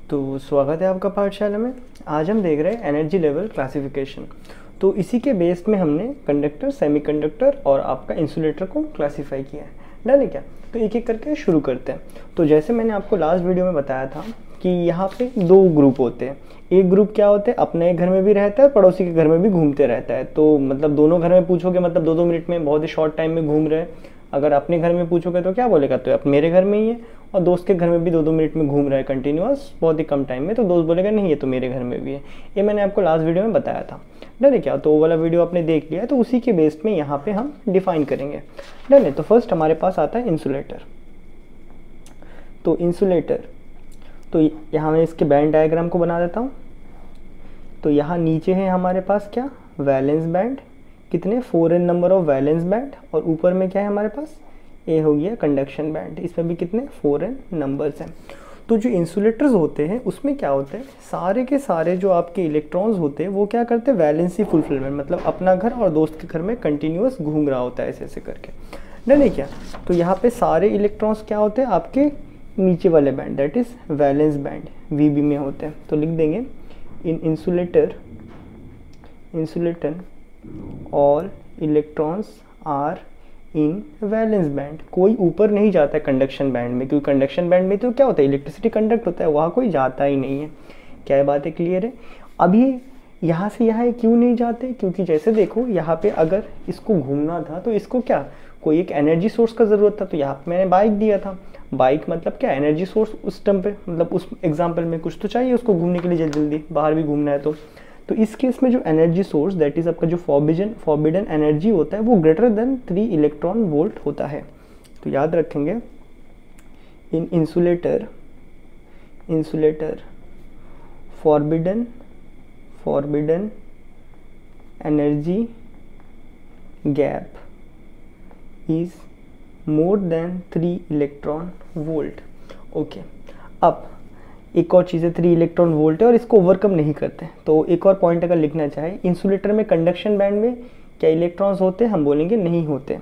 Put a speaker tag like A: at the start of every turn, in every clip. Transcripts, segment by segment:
A: तो स्वागत है आपका पाठशाला में। आज हम देख रहे हैं एनर्जी लेवल क्लासिफिकेशन। तो इसी के बेस में हमने कंडक्टर, सेमीकंडक्टर और आपका इंसुलेटर को क्लासीफाई किया है। डन है क्या? तो एक एक करके शुरू करते हैं। तो जैसे मैंने आपको लास्ट वीडियो में बताया था कि यहाँ पे दो ग्रुप होते हैं। एक ग्रुप क्या होते हैं, अपने घर में भी रहता है, पड़ोसी के घर में भी घूमते रहता है। तो मतलब दोनों घर में पूछोगे मतलब 2-2 मिनट में, बहुत ही शॉर्ट टाइम में घूम रहे हैं। अगर अपने घर में पूछोगे तो क्या बोलेगा, तो अब मेरे घर में ही है। और दोस्त के घर में भी 2-2 मिनट में घूम रहा है कंटिन्यूअस, बहुत ही कम टाइम में, तो दोस्त बोलेगा नहीं ये तो मेरे घर में भी है। ये मैंने आपको लास्ट वीडियो में बताया था। डन है क्या? तो वो वाला वीडियो आपने देख लिया है, तो उसी के बेस में यहाँ पे हम डिफाइन करेंगे। डन है। तो फर्स्ट हमारे पास आता है इंसुलेटर। तो इंसुलेटर, तो यहाँ मैं इसके बैंड डायग्राम को बना देता हूँ। तो यहाँ नीचे है हमारे पास क्या, वैलेंस बैंड, कितने 4n number of valence band, और ऊपर में क्या है हमारे पास, ये हो गया कंडक्शन बैंड, इसमें भी कितने 4n नंबर्स हैं। तो जो इंसुलेटर्स होते हैं उसमें क्या होता है, सारे के सारे जो आपके इलेक्ट्रॉन्स होते हैं वो क्या करते हैं, वैलेंसी फुलफिलमेंट, मतलब अपना घर और दोस्त के घर में कंटिन्यूअस घूम रहा होता है ऐसे ऐसे करके। डन है क्या? तो यहाँ पे सारे इलेक्ट्रॉन्स क्या होते हैं, आपके नीचे वाले band, that is valence band, VB में होते हैं। तो लिख देंगे in insulator all electrons are in valence band. कोई ऊपर नहीं जाता है कंडक्शन बैंड में, क्योंकि कंडक्शन बैंड में तो क्या होता है, इलेक्ट्रिसिटी कंडक्ट होता है, वहाँ कोई जाता ही नहीं है। क्या बात है, क्लियर है? अभी यहाँ से यहाँ क्यों नहीं जाते, क्योंकि जैसे देखो यहाँ पे अगर इसको घूमना था तो इसको क्या, कोई एक एनर्जी सोर्स का ज़रूरत था। तो यहाँ पे मैंने बाइक दिया था। बाइक मतलब क्या, एनर्जी सोर्स उस टाइम पे, मतलब उस एग्जाम्पल में कुछ तो चाहिए उसको घूमने के लिए, जल्दी जल्दी बाहर भी घूमना है। तो इस केस में जो एनर्जी सोर्स, दैट इज आपका जो फॉरबिडन एनर्जी होता है, वो ग्रेटर देन 3 इलेक्ट्रॉन वोल्ट होता है। तो याद रखेंगे, in insulator forbidden energy gap is more than 3 electron volt. Okay, अब एक और चीज़ है, 3 इलेक्ट्रॉन वोल्ट है और इसको ओवरकम नहीं करते। तो एक और पॉइंट अगर लिखना चाहे, इंसुलेटर में कंडक्शन बैंड में क्या इलेक्ट्रॉन्स होते हैं, हम बोलेंगे नहीं होते।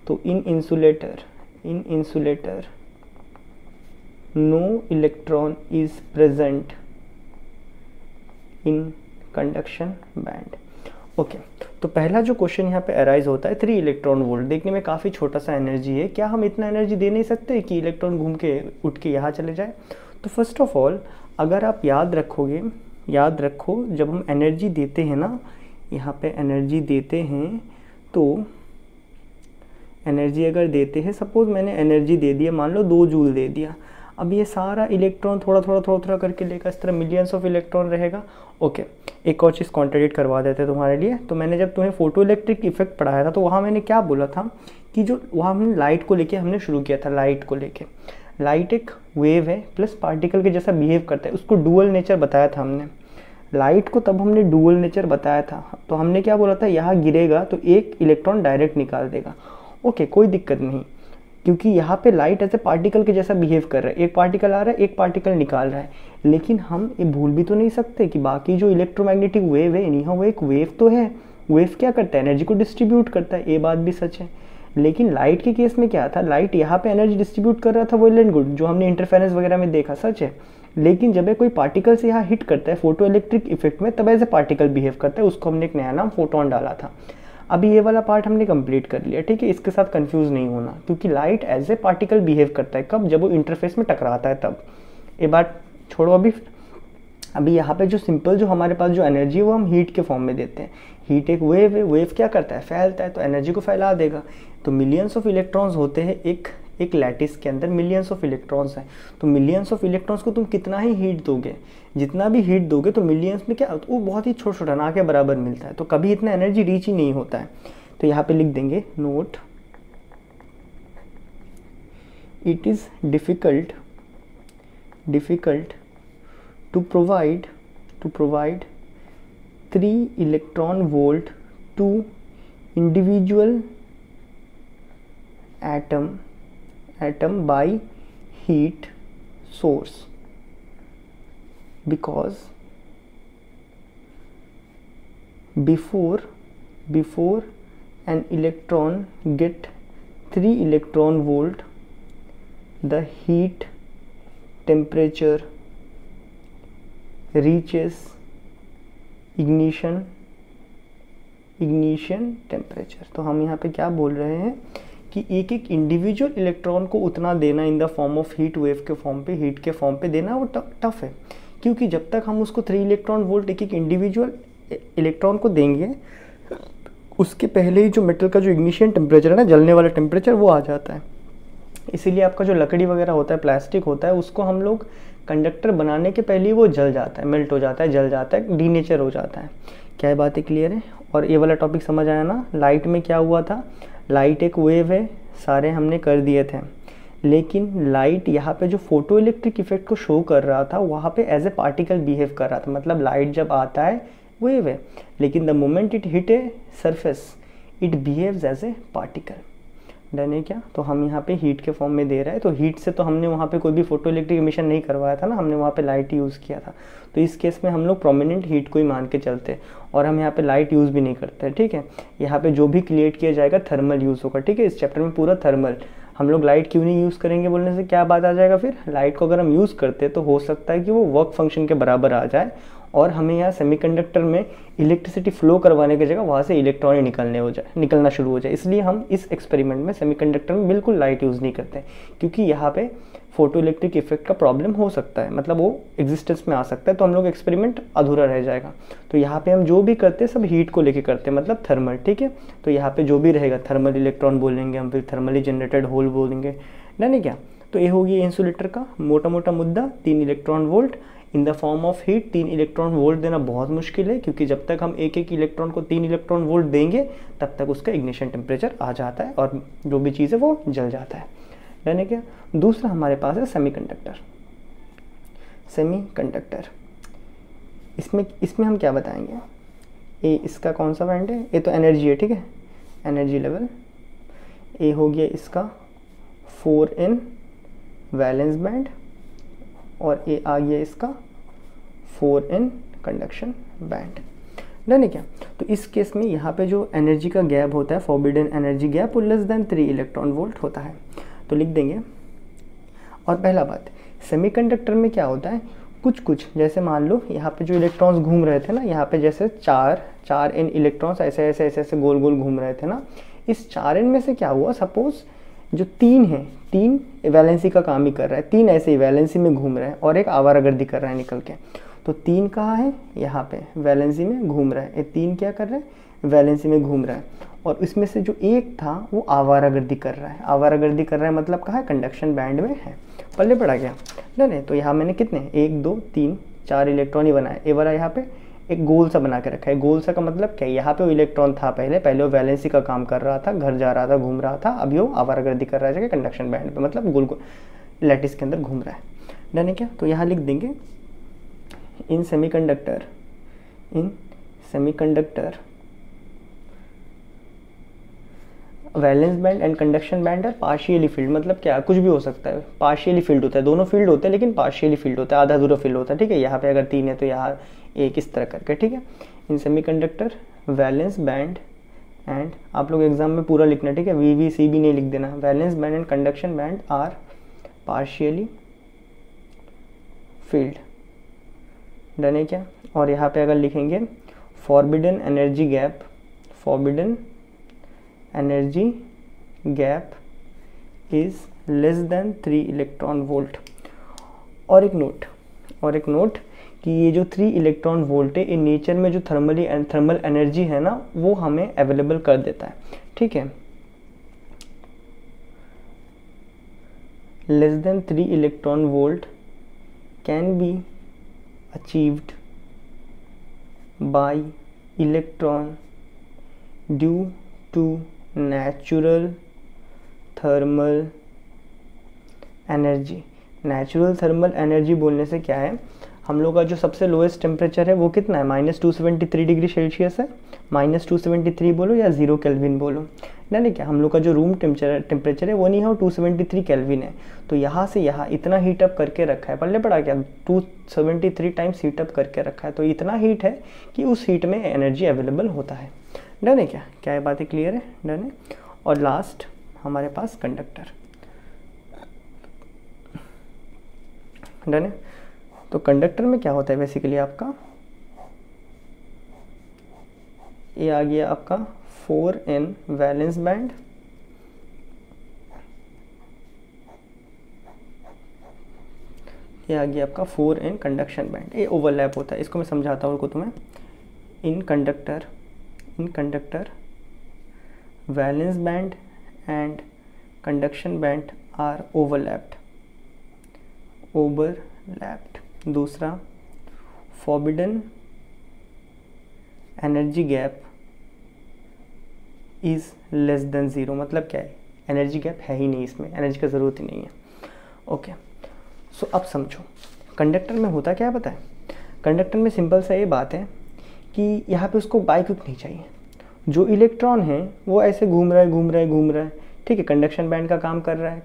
A: तो in insulator no electron is present in conduction band. Okay, तो पहला जो क्वेश्चन यहाँ पे अराइज होता है, 3 इलेक्ट्रॉन वोल्ट देखने में काफ़ी छोटा सा एनर्जी है, क्या हम इतना एनर्जी दे नहीं सकते कि इलेक्ट्रॉन घूम के उठ के यहाँ चले जाए? तो फर्स्ट ऑफ ऑल अगर आप याद रखो जब हम एनर्जी देते हैं ना, यहाँ पे एनर्जी देते हैं, तो एनर्जी अगर देते हैं, सपोज मैंने एनर्जी दे दिया, मान लो 2 जूल दे दिया। अब ये सारा इलेक्ट्रॉन थोड़ा करके लेगा, इस तरह मिलियंस ऑफ इलेक्ट्रॉन रहेगा। ओके, एक और चीज़ कॉन्ट्रडिक्ट करवा देते हैं तुम्हारे लिए। तो मैंने जब तुम्हें फोटो इलेक्ट्रिक इफेक्ट पढ़ाया था, तो वहाँ मैंने क्या बोला था कि जो वहाँ हमने लाइट को लेके हमने शुरू किया था, लाइट एक वेव है प्लस पार्टिकल के जैसा बिहेव करता है, उसको डुअल नेचर बताया था हमने। लाइट को तब हमने डुअल नेचर बताया था, तो हमने क्या बोला था, यहाँ गिरेगा तो एक इलेक्ट्रॉन डायरेक्ट निकाल देगा। ओके, कोई दिक्कत नहीं, क्योंकि यहाँ पे लाइट ऐसे पार्टिकल के जैसा बिहेव कर रहा है, एक पार्टिकल आ रहा है, एक पार्टिकल निकाल रहा है। लेकिन हम ये भूल भी तो नहीं सकते कि बाकी जो इलेक्ट्रोमैग्नेटिक वेव है, यहाँ वो एक वेव तो है। वेव क्या करता है, एनर्जी को डिस्ट्रीब्यूट करता है, ये बात भी सच है। लेकिन लाइट के केस में क्या था, लाइट यहाँ पे एनर्जी डिस्ट्रीब्यूट कर रहा था, वेल एंड गुड, जो हमने इंटरफेरेंस वगैरह में देखा, सच है। लेकिन जब कोई पार्टिकल से यहाँ हिट करता है फोटो इलेक्ट्रिक इफेक्ट में, तब ऐसे पार्टिकल बिहेव करता है, उसको हमने एक नया नाम फोटोन डाला था। अभी ये वाला पार्ट हमने कंप्लीट कर लिया, ठीक है। इसके साथ कंफ्यूज नहीं होना, क्योंकि light as a particle behave करता है, कब, जब वो इंटरफेस में टकराता है तब। ये बात छोड़ो अभी यहाँ पे जो सिंपल जो हमारे पास जो एनर्जी है वो हम हीट के फॉर्म में देते हैं। हीट एक वेव है, वेव क्या करता है, फैलता है, तो एनर्जी को फैला देगा। तो मिलियंस ऑफ इलेक्ट्रॉन्स होते हैं एक लैटिस के अंदर, मिलियंस ऑफ इलेक्ट्रॉन्स हैं। तो मिलियंस ऑफ इलेक्ट्रॉन्स को तुम कितना ही हीट दोगे, जितना भी हीट दोगे, तो मिलियंस में क्या, वो बहुत ही छोटा ना के बराबर मिलता है, तो कभी इतना एनर्जी रीच ही नहीं होता है। तो यहाँ पे लिख देंगे note, it is difficult to provide 3 electron volt to individual atom by heat source, because before an electron get 3 electron volt, the heat temperature reaches ignition temperature. तो हम यहाँ पे क्या बोल रहे हैं कि एक एक इंडिविजुअल इलेक्ट्रॉन को उतना देना in the form of heat wave के फॉर्म पे, हीट के फॉर्म पे देना वो टफ है, क्योंकि जब तक हम उसको 3 इलेक्ट्रॉन वोल्ट एक एक इंडिविजुअल इलेक्ट्रॉन को देंगे उसके पहले ही जो मेटल का जो इग्निशन टेम्परेचर है ना, जलने वाला टेम्परेचर, वो आ जाता है। इसीलिए आपका जो लकड़ी वगैरह होता है, प्लास्टिक होता है, उसको हम लोग कंडक्टर बनाने के पहले ही वो जल जाता है, मेल्ट हो जाता है, जल जाता है, डीनेचर हो जाता है। क्या बात है क्लियर है? और ये वाला टॉपिक समझ आया ना? लाइट में क्या हुआ था, लाइट एक वेव है, सारे हमने कर दिए थे, लेकिन लाइट यहाँ पे जो फोटो इलेक्ट्रिक इफेक्ट को शो कर रहा था वहाँ पे एज ए पार्टिकल बिहेव कर रहा था। मतलब लाइट जब आता है वेव है, लेकिन the moment it hit a surface it behaves as a particle. Done है क्या? तो हम यहाँ पे हीट के फॉर्म में दे रहे हैं, तो हीट से तो हमने वहाँ पे कोई भी फोटो इलेक्ट्रिक इमिशन नहीं करवाया था ना, हमने वहाँ पे लाइट यूज़ किया था। तो इस केस में हम लोग प्रोमिनेंट हीट को ही मान के चलते हैं, और हम यहाँ पे लाइट यूज़ भी नहीं करते। ठीक है, यहाँ पे जो भी क्रिएट किया जाएगा थर्मल यूज़ होगा। ठीक है, इस चैप्टर में पूरा थर्मल। हम लोग लाइट क्यों नहीं यूज़ करेंगे बोलने से क्या बात आ जाएगा, फिर लाइट को अगर हम यूज़ करते तो हो सकता है कि वो वर्क फंक्शन के बराबर आ जाए, और हमें यहाँ सेमीकंडक्टर में इलेक्ट्रिसिटी फ्लो करवाने की जगह वहाँ से इलेक्ट्रॉन ही निकलना शुरू हो जाए। इसलिए हम इस एक्सपेरिमेंट में सेमीकंडक्टर में बिल्कुल लाइट यूज़ नहीं करते, क्योंकि यहाँ पे फोटो इलेक्ट्रिक इफेक्ट का प्रॉब्लम हो सकता है, मतलब वो एग्जिस्टेंस में आ सकता है, तो हम लोग एक्सपेरिमेंट अधूरा रह जाएगा। तो यहाँ पे हम जो भी करते हैं सब हीट को लेके करते हैं, मतलब थर्मल। ठीक है, तो यहाँ पे जो भी रहेगा थर्मल इलेक्ट्रॉन बोलेंगे हम, फिर थर्मली जनरेटेड होल बोलेंगे, नहीं क्या? तो ये होगी इंसुलेटर का मोटा मोटा मुद्दा। 3 electron volt in the form of heat. 3 electron volt देना बहुत मुश्किल है, क्योंकि जब तक हम एक एक इलेक्ट्रॉन को 3 इलेक्ट्रॉन वोल्ट देंगे तब तक उसका इग्निशन टेम्परेचर आ जाता है और जो भी चीज़ है वो जल जाता है। यानी क्या? दूसरा हमारे पास है सेमीकंडक्टर। इसमें हम क्या बताएंगे, ये इसका कौन सा बैंड है, ये तो एनर्जी है। ठीक है, एनर्जी लेवल। ये हो गया इसका 4n वैलेंस बैंड, और ये आ गया इसका 4n कंडक्शन बैंड। डन है क्या? तो इस केस में यहाँ पे जो एनर्जी का गैप होता है, फॉरबिडन एनर्जी गैप, वो लेस देन 3 इलेक्ट्रॉन वोल्ट होता है। तो लिख देंगे। और पहला बात, सेमीकंडक्टर में क्या होता है, कुछ जैसे मान लो यहाँ पे जो इलेक्ट्रॉन्स घूम रहे थे ना, यहाँ पे जैसे 4n इलेक्ट्रॉन्स ऐसे गोल गोल घूम रहे थे ना, इस 4n में से क्या हुआ, सपोज जो 3 है, 3 वैलेंसी का काम ही कर रहा है, 3 ऐसे ही वैलेंसी में घूम रहे हैं, और एक आवारागर्दी कर रहा है निकल के। तो 3 कहाँ है, यहाँ पे वैलेंसी में घूम रहा है। ये 3 क्या कर रहा है, वैलेंसी में घूम रहा है, और इसमें से जो एक था वो आवारागर्दी कर रहा है। आवारागर्दी कर रहा है मतलब कहाँ है, कंडक्शन बैंड में है। पल्ले पड़ा गया ना? तो यहाँ मैंने कितने, 1 2 3 4 इलेक्ट्रॉन ही बनाए। ये वाला यहाँ पे एक गोल सा बना के रखा है। गोल सा का मतलब क्या, यहाँ पे वो इलेक्ट्रॉन था पहले वो वैलेंसी का काम कर रहा था, घर जा रहा था, घूम रहा था, अभी वो आवारागर्दी कर रहा है कंडक्शन बैंड पे, मतलब गोल लैटिस के अंदर घूम रहा है। डन है क्या? तो यहाँ लिख देंगे in semiconductor valence band and conduction band है पार्शियली फील्ड। मतलब क्या, कुछ भी हो सकता है, पार्शियली फील्ड होता है, दोनों फील्ड होते हैं लेकिन पार्शियली फील्ड होता है, आधा अधूरा फील्ड होता है। ठीक है, यहाँ पे अगर 3 है तो यहाँ 1, इस तरह करके। ठीक है, इन सेमीकंडक्टर वैलेंस बैंड एंड, आप लोग एग्जाम में पूरा लिखना, ठीक है, VVCB नहीं लिख देना। Valence band and conduction band are partially filled. Done है क्या? और यहाँ पे अगर लिखेंगे forbidden energy gap is less than 3 electron volt. और एक नोट कि ये जो 3 इलेक्ट्रॉन वोल्ट है, इन नेचर में जो थर्मल एनर्जी है ना, वो हमें अवेलेबल कर देता है। ठीक है, less than 3 electron volt can be achieved by electron due to natural thermal energy. Natural thermal energy बोलने से क्या है, हम लोग का जो सबसे लोएस्ट टेम्परेचर है वो कितना है, -273 डिग्री सेल्सियस है। -273 बोलो या 0 केल्विन बोलो, नहीं क्या, हम लोग का जो रूम टेम्परेचर है वो नहीं है, वो 273 केल्विन है। तो यहाँ से यहाँ इतना हीट अप करके रखा है, पहले पड़ा क्या, 273 टाइम्स हीट अप करके रखा है। तो इतना हीट है कि उस हीट में एनर्जी अवेलेबल होता है। डन है क्या ये बातें क्लियर है? डन है। और लास्ट हमारे पास कंडक्टर। डन है। तो कंडक्टर में क्या होता है बेसिकली आपका, ये आ गया आपका 4n वैलेंस बैंड, ये आ गया आपका 4n कंडक्शन बैंड। ये ओवरलैप होता है, इसको मैं समझाता हूँ तुम्हें। In conductor valence band and conduction band are overlapped. दूसरा, forbidden energy gap is less than zero. मतलब क्या है, एनर्जी गैप है ही नहीं, इसमें एनर्जी का ज़रूरत ही नहीं है। ओके, सो अब समझो कंडक्टर में होता क्या है पता है। कंडक्टर में सिंपल सा ये बात है कि यहाँ पे उसको बाई क्विक नहीं चाहिए। जो इलेक्ट्रॉन है वो ऐसे घूम रहा है, ठीक है, कंडक्शन बैंड का काम कर रहा है।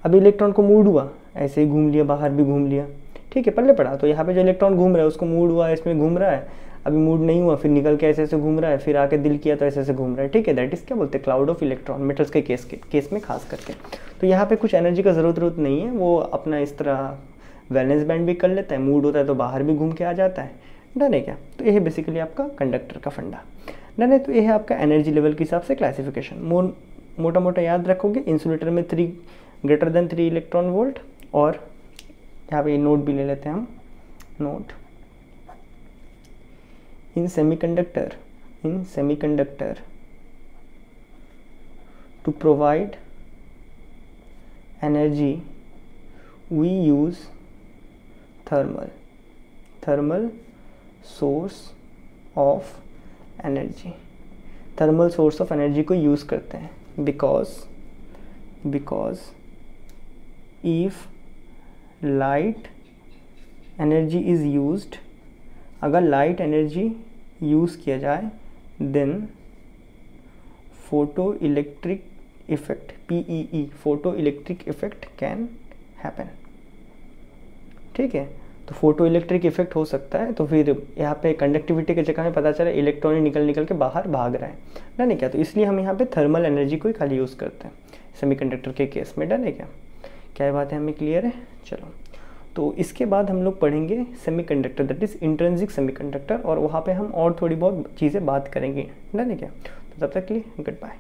A: अब इलेक्ट्रॉन को मूड हुआ, ऐसे ही घूम लिया, बाहर भी घूम लिया, ठीक है, पल्ले पड़ा। तो यहाँ पे जो इलेक्ट्रॉन घूम रहा है उसको मूड हुआ, इसमें घूम रहा है, अभी मूड नहीं हुआ, फिर निकल के ऐसे ऐसे घूम रहा है, फिर आके दिल किया तो ऐसे ऐसे घूम रहा है, ठीक है। दैट इज़ क्या बोलते हैं, क्लाउड ऑफ इलेक्ट्रॉन, मेटल्स के केस में खास करके। तो यहाँ पे कुछ एनर्जी का ज़रूरत नहीं है, वो अपना इस तरह वैलेंस बैंड भी कर लेता है, मूड होता है तो बाहर भी घूम के आ जाता है। डन है क्या। तो ये है बेसिकली आपका कंडक्टर का फंडा। डन है। तो ये है आपका एनर्जी लेवल के हिसाब से क्लासिफिकेशन। मोटा मोटा याद रखोगे, इंसुलेटर में 3 ग्रेटर देन 3 इलेक्ट्रॉन वोल्ट, और यहाँ पे नोट भी ले लेते हैं हम, note in semiconductor to provide energy we use thermal source of energy. Thermal source of energy को यूज़ करते हैं, because if light energy is used, अगर लाइट एनर्जी यूज़ किया जाए, then photo electric effect, PEE, photo electric effect can happen. ठीक है, तो photo electric effect हो सकता है। तो फिर यहाँ पे कंडक्टिविटी के चक्कर में पता चला इलेक्ट्रॉन निकल के बाहर भाग रहा है, डन है क्या। तो इसलिए हम यहाँ पे थर्मल एनर्जी को ही खाली यूज़ करते हैं सेमीकंडक्टर के केस में, डन है क्या। क्या बात है हमें क्लियर है। चलो, तो इसके बाद हम लोग पढ़ेंगे semiconductor, that is intrinsic semiconductor, और वहाँ पे हम और थोड़ी बहुत चीज़ें बात करेंगे, डन है क्या। तो तब तक के लिए गुड बाय।